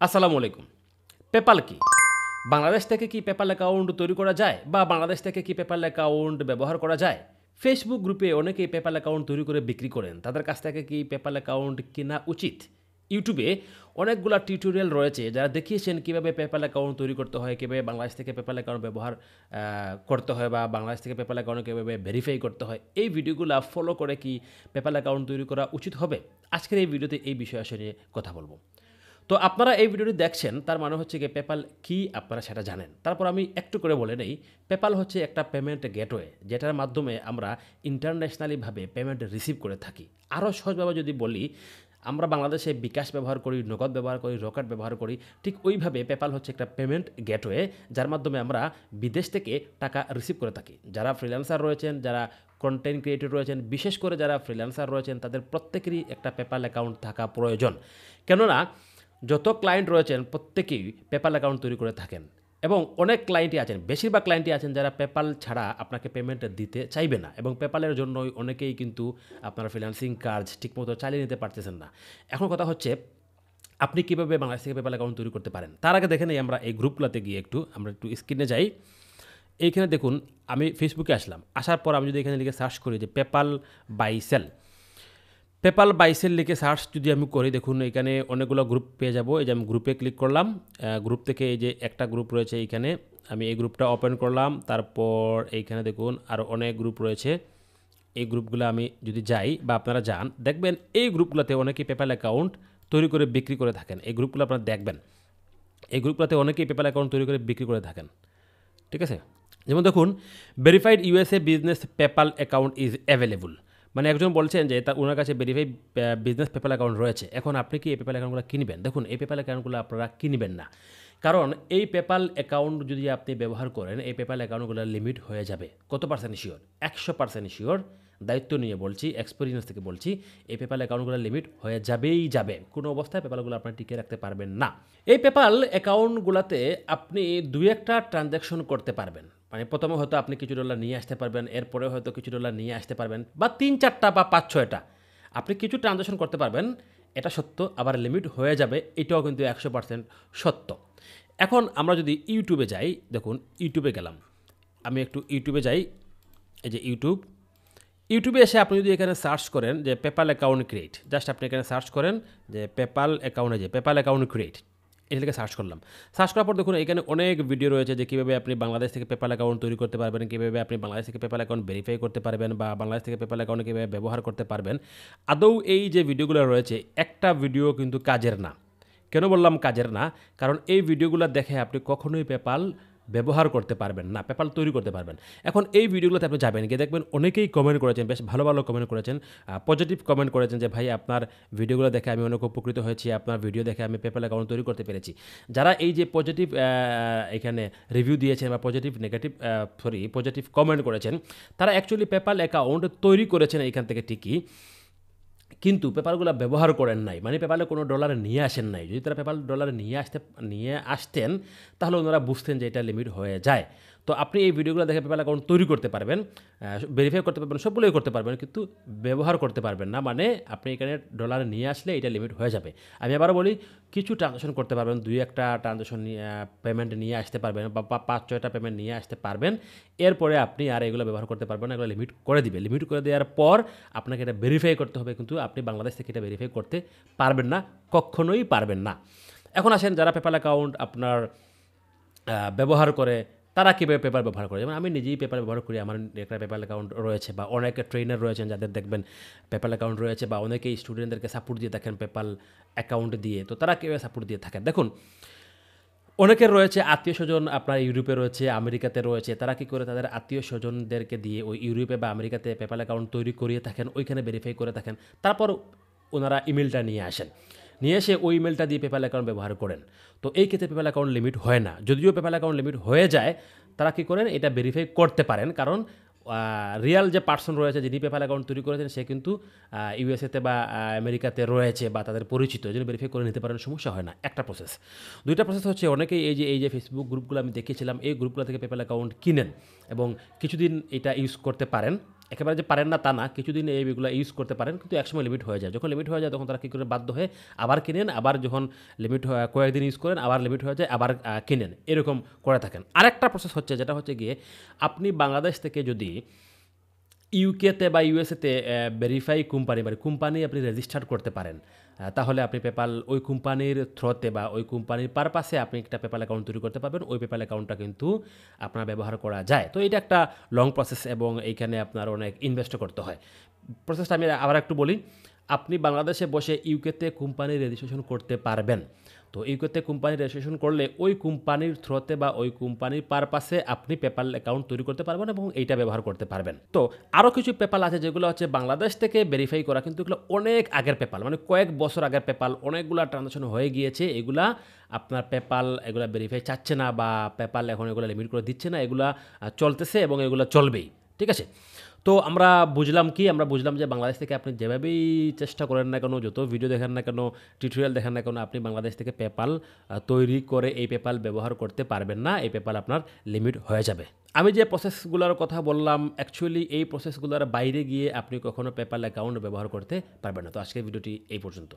আসসালামু আলাইকুম। পেপ্যাল কি? বাংলাদেশ থেকে কি পেপ্যাল অ্যাকাউন্ট তৈরি করা যায়? বা বাংলাদেশ থেকে কি পেপ্যাল অ্যাকাউন্ট ব্যবহার করা যায়? ফেসবুক গ্রুপে অনেকেই পেপ্যাল অ্যাকাউন্ট তৈরি করে বিক্রি করেন। তাদের কাছ থেকে কি পেপ্যাল অ্যাকাউন্ট কেনা উচিত? ইউটিউবে অনেকগুলা টিউটোরিয়াল রয়েছে যারা দেখিয়েছেন কিভাবে পেপ্যাল অ্যাকাউন্ট তৈরি করতে হয়, কিভাবে বাংলাদেশ থেকে পেপ্যাল অ্যাকাউন্ট ব্যবহার করতে হয় বা বাংলাদেশ থেকে পেপ্যাল অ্যাকাউন্ট কিভাবে ভেরিফাই করতে হয়। এই ভিডিওগুলা ফলো করে কি পেপ্যাল অ্যাকাউন্ট তৈরি করা উচিত হবে? আজকের এই ভিডিওতে এই বিষয় নিয়ে কথা বলব। তো আপনারা এই ভিডিওটি দেখছেন তার মানে হচ্ছে গিয়ে পেপ্যাল কি আপনারা সেটা জানেন। তারপর আমি একটু করে বলে নেই, পেপ্যাল হচ্ছে একটা পেমেন্ট গেটওয়ে যেটার মাধ্যমে আমরা ইন্টারন্যাশনালিভাবে পেমেন্ট রিসিভ করে থাকি। আরও সহজভাবে যদি বলি, আমরা বাংলাদেশে বিকাশ ব্যবহার করি, নগদ ব্যবহার করি, রকেট ব্যবহার করি, ঠিক ওইভাবে পেপ্যাল হচ্ছে একটা পেমেন্ট গেটওয়ে যার মাধ্যমে আমরা বিদেশ থেকে টাকা রিসিভ করে থাকি। যারা ফ্রিল্যান্সার রয়েছেন, যারা কন্টেন্ট ক্রিয়েটর রয়েছেন, বিশেষ করে যারা ফ্রিল্যান্সার রয়েছেন তাদের প্রত্যেকেরই একটা পেপ্যাল অ্যাকাউন্ট থাকা প্রয়োজন। কেননা যত ক্লায়েন্ট রয়েছেন প্রত্যেকেই পেপ্যাল অ্যাকাউন্ট তৈরি করে থাকেন এবং অনেক ক্লায়েন্টই আছেন, বেশিরভাগ ক্লায়েন্টই আছেন যারা পেপ্যাল ছাড়া আপনাকে পেমেন্ট দিতে চাইবে না এবং পেপ্যালের জন্যই অনেকেই কিন্তু আপনার ফ্রিল্যান্সিং কাজ ঠিকমতো চালিয়ে নিতে পারতেছেন না। এখন কথা হচ্ছে আপনি কীভাবে বাংলাদেশ থেকে পেপ্যাল অ্যাকাউন্ট তৈরি করতে পারেন। তার আগে দেখে নেই আমরা এই গ্রুপগুলোতে গিয়ে আমরা একটু স্ক্রিনে যাই। এইখানে দেখুন, আমি ফেসবুকে আসলাম, আসার পর আমি যদি এখানে লিখে সার্চ করি যে PayPal buy sell, PayPal buy sell লিখে সার্চ যদি আমি করি, দেখুন এখানে অনেকগুলো গ্রুপ পেয়ে যাব। এই যে আমি গ্রুপে ক্লিক করলাম, গ্রুপ থেকে এই যে একটা গ্রুপ রয়েছে এইখানে, আমি এই গ্রুপটা ওপেন করলাম। তারপর এইখানে দেখুন আরও অনেক গ্রুপ রয়েছে। এই গ্রুপগুলো আমি যদি যাই বা আপনারা যান, দেখবেন এই গ্রুপগুলোতে অনেকেই পেপ্যাল অ্যাকাউন্ট তৈরি করে বিক্রি করে থাকেন। এই গ্রুপগুলো আপনারা দেখবেন, এই গ্রুপগুলোতে অনেকেই পেপ্যাল অ্যাকাউন্ট তৈরি করে বিক্রি করে থাকেন। ঠিক আছে, যেমন দেখুন, verified USA business PayPal account is available. মানে একজন বলছেন যে ওনার কাছে ভেরিফাইড বিজনেস পেপ্যাল অ্যাকাউন্ট রয়েছে। এখন আপনি কি এই পেপ্যাল অ্যাকাউন্টগুলো কিনবেন? দেখুন, এই পেপ্যাল অ্যাকাউন্টগুলো আপনারা কিনবেন না, কারণ এই পেপ্যাল অ্যাকাউন্ট যদি আপনি ব্যবহার করেন, এই পেপ্যাল অ্যাকাউন্টগুলো লিমিট হয়ে যাবে। কত পার্সেন্ট শিওর? 100% শিওর, দায়িত্ব নিয়ে বলছি, এক্সপিরিয়েন্স থেকে বলছি, এই পেপ্যাল অ্যাকাউন্টগুলো লিমিট হয়ে যাবেই যাবে। কোনো অবস্থায় পেপ্যালগুলো আপনার টিকে রাখতে পারবেন না। এই পেপ্যাল অ্যাকাউন্টগুলোতে আপনি দুই একটা ট্রানজ্যাকশন করতে পারবেন। মানে প্রথমে হয়তো আপনি কিছু ডলার নিয়ে আসতে পারবেন, এরপরে হয়তো কিছু ডলার নিয়ে আসতে পারবেন, বা 3-4টা বা 5-6টা আপনি কিছু ট্রানজ্যাকশন করতে পারবেন। এটা সত্য, আবার লিমিট হয়ে যাবে, এটাও কিন্তু 100% সত্য। এখন আমরা যদি ইউটিউবে যাই, দেখুন ইউটিউবে গেলাম, আমি একটু ইউটিউবে যাই। এই যে ইউটিউবে এসে আপনি যদি এখানে সার্চ করেন যে পেপ্যাল অ্যাকাউন্ট ক্রিয়েট, জাস্ট আপনি এখানে সার্চ করেন যে পেপ্যাল অ্যাকাউন্টে, যে পেপ্যাল অ্যাকাউন্ট ক্রিয়েট, এটা লিখে সার্চ করলাম। সার্চ করার পর দেখুন এখানে অনেক ভিডিও রয়েছে যে কীভাবে আপনি বাংলাদেশ থেকে পেপ্যাল অ্যাকাউন্ট তৈরি করতে পারবেন, কীভাবে আপনি বাংলাদেশ থেকে পেপ্যাল অ্যাকাউন্ট ভেরিফাই করতে পারবেন, বা বাংলাদেশ থেকে পেপ্যাল অ্যাকাউন্ট কীভাবে ব্যবহার করতে পারবেন। আদৌ এই যে ভিডিওগুলো রয়েছে, একটা ভিডিও কিন্তু কাজের না। কেন বললাম কাজের না? কারণ এই ভিডিওগুলো দেখে আপনি কখনোই পেপ্যাল ব্যবহার করতে পারবেন না, পেপ্যাল তৈরি করতে পারবেন। এখন এই ভিডিওগুলোতে আপনি যাবেন, গিয়ে দেখবেন অনেকেই কমেন্ট করেছেন, বেশ ভালো ভালো কমেন্ট করেছেন, পজিটিভ কমেন্ট করেছেন যে ভাই আপনার ভিডিওগুলো দেখে আমি অনেক উপকৃত হয়েছি, আপনার ভিডিও দেখে আমি পেপ্যাল অ্যাকাউন্ট তৈরি করতে পেরেছি। যারা এই যে পজিটিভ এখানে রিভিউ দিয়েছেন বা পজিটিভ কমেন্ট করেছেন, তারা অ্যাকচুয়ালি পেপ্যাল অ্যাকাউন্ট তৈরি করেছেন এইখান থেকে ঠিকই, কিন্তু পেপ্যালগুলো ব্যবহার করেন নাই, মানে পেপ্যালে কোনো ডলার নিয়ে আসেন নাই। যদি তারা পেপ্যাল ডলার নিয়ে আসতেন তাহলে ওনারা বুঝতেন যে এটা লিমিট হয়ে যায়। তো আপনি এই ভিডিওগুলো দেখে পেপ্যাল অ্যাকাউন্ট তৈরি করতে পারবেন, ভেরিফাই করতে পারবেন, সবগুলোই করতে পারবেন, কিন্তু ব্যবহার করতে পারবেন না। মানে আপনি এখানে ডলার নিয়ে আসলে এটা লিমিট হয়ে যাবে। আমি আবারও বলি, কিছু ট্রানজাকশন করতে পারবেন, 2-1টা ট্রানজাকশন পেমেন্ট নিয়ে আসতে পারবেন, বা 5-6টা পেমেন্ট নিয়ে আসতে পারবেন। এরপরে আপনি আর এগুলো ব্যবহার করতে পারবেন না, এগুলো লিমিট করে দিবে। লিমিট করে দেওয়ার পর আপনাকে এটা ভেরিফাই করতে হবে, কিন্তু আপনি বাংলাদেশ থেকে এটা ভেরিফাই করতে পারবেন না, কখনোই পারবেন না। এখন আসেন, যারা পেপ্যাল অ্যাকাউন্ট আপনার ব্যবহার করে, তারা কীভাবে পেপার ব্যবহার করে। যেমন আমি নিজেই পেপার ব্যবহার করি, আমার একটা পেপ্যাল অ্যাকাউন্ট রয়েছে, বা অনেকে ট্রেনার রয়েছেন যাদের দেখবেন পেপ্যাল অ্যাকাউন্ট রয়েছে, বা অনেকেই স্টুডেন্টদেরকে সাপোর্ট দিয়ে থাকেন পেপ্যাল অ্যাকাউন্ট দিয়ে। তো তারা কীভাবে সাপোর্ট দিয়ে থাকেন দেখুন, অনেকের রয়েছে আত্মীয় স্বজন আপনার ইউরোপে রয়েছে, আমেরিকাতে রয়েছে, তারা কী করে তাদের আত্মীয় স্বজনদেরকে দিয়ে ওই ইউরোপে বা আমেরিকাতে পেপ্যাল অ্যাকাউন্ট তৈরি করিয়ে থাকেন, ওইখানে ভেরিফাই করে থাকেন। তারপর ওনারা ইমেলটা নিয়ে আসেন, নিয়ে এসে ওই ইমেলটা দিয়ে পেপ্যাল অ্যাকাউন্ট ব্যবহার করেন। তো এই ক্ষেত্রে পেপ্যাল অ্যাকাউন্ট লিমিট হয় না। যদিও পেপ্যাল অ্যাকাউন্ট লিমিট হয়ে যায়, তারা কী করেন, এটা ভেরিফাই করতে পারেন, কারণ রিয়াল যে পার্সন রয়েছে যিনি পেপ্যাল অ্যাকাউন্ট তৈরি করেছেন, সে কিন্তু ইউএসএতে বা আমেরিকাতে রয়েছে বা তাদের পরিচিত, এই জন্য ভেরিফাই করে নিতে পারেন, সমস্যা হয় না। একটা প্রসেস। 2টা প্রসেস হচ্ছে, অনেকেই এই যে ফেসবুক গ্রুপগুলো আমি দেখিয়েছিলাম, এই গ্রুপগুলো থেকে পেপ্যাল অ্যাকাউন্ট কিনেন এবং কিছুদিন এটা ইউজ করতে পারেন, একেবারে যে পারেন না তা না, কিছুদিন এইগুলো ইউজ করতে পারেন, কিন্তু একসময় লিমিট হয়ে যায়। যখন লিমিট হয়ে যায় তখন তারা কী করে বাধ্য হয়ে আবার কিনেন, আবার যখন লিমিট কয়েকদিন ইউজ করেন আবার লিমিট হয়ে যায় আবার কিনেন, এরকম করে থাকেন। আরেকটা প্রসেস হচ্ছে, যেটা হচ্ছে গিয়ে আপনি বাংলাদেশ থেকে যদি ইউকেতে বা ইউএসএতে ভেরিফাই কোম্পানি মানে কোম্পানি আপনি রেজিস্টার করতে পারেন, তাহলে আপনি পেপাল ওই কোম্পানির থ্রোতে বা ওই কোম্পানির পারপাসে আপনি একটা পেপাল অ্যাকাউন্ট তৈরি করতে পারবেন। ওই পেপাল অ্যাকাউন্টটা কিন্তু আপনার ব্যবহার করা যায়। তো এটা একটা লং প্রসেস এবং এইখানে আপনার অনেক ইনভেস্টও করতে হয়। প্রসেসটা আমি আবার একটু বলি। আপনি বাংলাদেশে বসে ইউকেতে কোম্পানি রেজিস্ট্রেশন করতে পারবেন। তো ইউকেতে কোম্পানি রেজিস্ট্রেশন করলে ওই কোম্পানির থ্রোতে বা ওই কোম্পানির পারপাসে আপনি পেপাল অ্যাকাউন্ট তৈরি করতে পারবেন এবং এইটা ব্যবহার করতে পারবেন। তো আরও কিছু পেপাল আছে যেগুলো হচ্ছে বাংলাদেশ থেকে ভেরিফাই করা, কিন্তু এগুলো অনেক আগের পেপাল, মানে কয়েক বছর আগের পেপাল, অনেকগুলো ট্রানজাকশন হয়ে গিয়েছে। এগুলা আপনার পেপাল এগুলা ভেরিফাই চাচ্ছে না বা পেপাল এখন এগুলো লিমিট করে দিচ্ছে না, এগুলা চলতেছে এবং এগুলো চলবেই। ঠিক আছে? তো আমরা বুঝলাম যে বাংলাদেশ থেকে আপনি যেভাবেই চেষ্টা করেন না কেন, যত ভিডিও দেখেন না কেন, টিউটোরিয়াল দেখেন না কেন, আপনি বাংলাদেশ থেকে পেপাল তৈরি করে এই পেপাল ব্যবহার করতে পারবেন না। এই পেপাল আপনার লিমিট হয়ে যাবে। আমি যে প্রসেসগুলোর কথা বললাম, অ্যাকচুয়ালি এই প্রসেসগুলোর বাইরে গিয়ে আপনি কখনো পেপাল অ্যাকাউন্ট ব্যবহার করতে পারবেন না। তো আজকের ভিডিওটি এই পর্যন্ত।